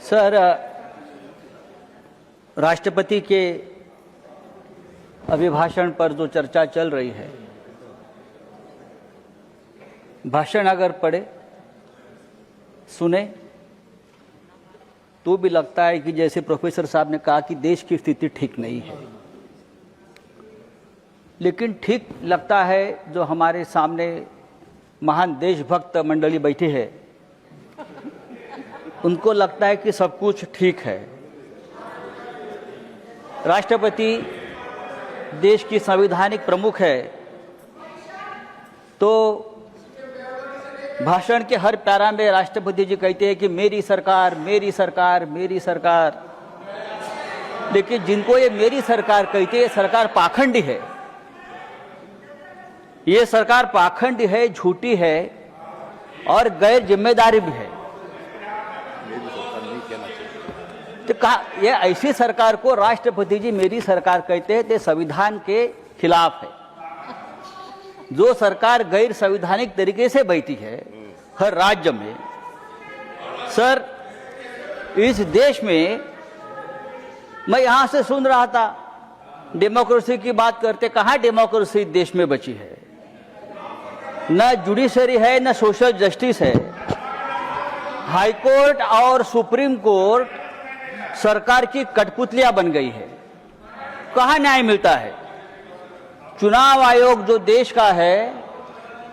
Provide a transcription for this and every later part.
Sir, राष्ट्रपति के अभिभाषण पर जो चर्चा चल रही है, भाषण अगर पढ़े सुने तो भी लगता है कि जैसे प्रोफेसर साहब ने कहा कि देश की स्थिति ठीक नहीं है। लेकिन ठीक लगता है जो हमारे सामने महान देशभक्त मंडली बैठी है, उनको लगता है कि सब कुछ ठीक है। राष्ट्रपति देश की संवैधानिक प्रमुख है, तो भाषण के हर पैरा में राष्ट्रपति जी कहते हैं कि मेरी सरकार, मेरी सरकार, मेरी सरकार। लेकिन जिनको ये मेरी सरकार कहते हैं, सरकार पाखंडी है। ये सरकार पाखंडी है, झूठी है और गैर जिम्मेदारी भी है। तो कहा ये ऐसी सरकार को राष्ट्रपति जी मेरी सरकार कहते हैं, तो संविधान के खिलाफ है। जो सरकार गैर संवैधानिक तरीके से बैठी है हर राज्य में, सर इस देश में मैं यहां से सुन रहा था डेमोक्रेसी की बात करते, कहां डेमोक्रेसी देश में बची है? न जुडिशरी है, न सोशल जस्टिस है। हाई कोर्ट और सुप्रीम कोर्ट सरकार की कठपुतलियां बन गई है। कहां न्याय मिलता है? चुनाव आयोग जो देश का है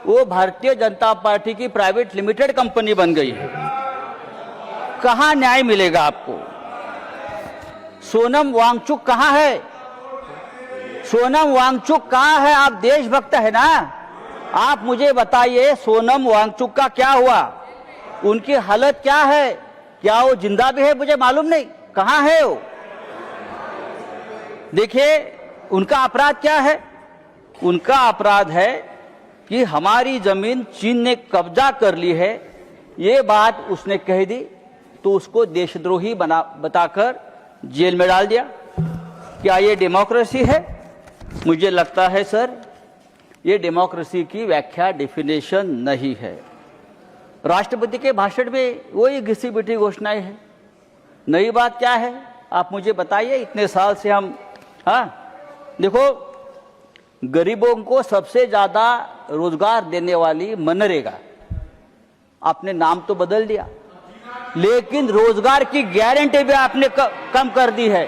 वो भारतीय जनता पार्टी की प्राइवेट लिमिटेड कंपनी बन गई है। कहां न्याय मिलेगा आपको? सोनम वांगचुक कहां है? सोनम वांगचुक कहां है? आप देशभक्त है ना, आप मुझे बताइए सोनम वांगचुक का क्या हुआ? उनकी हालत क्या है? क्या वो जिंदा भी है? मुझे मालूम नहीं, कहां है वो? देखिए उनका अपराध क्या है? उनका अपराध है कि हमारी जमीन चीन ने कब्जा कर ली है। ये बात उसने कह दी तो उसको देशद्रोही बताकर जेल में डाल दिया। क्या ये डेमोक्रेसी है? मुझे लगता है सर ये डेमोक्रेसी की व्याख्या, डेफिनेशन नहीं है। राष्ट्रपति के भाषण में वही घिसी पिटी घोषणाएं हैं। नई बात क्या है आप मुझे बताइए। इतने साल से हम देखो गरीबों को सबसे ज्यादा रोजगार देने वाली मनरेगा, आपने नाम तो बदल दिया, लेकिन रोजगार की गारंटी भी आपने कम कर दी है।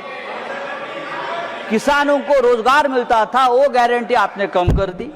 किसानों को रोजगार मिलता था वो गारंटी आपने कम कर दी।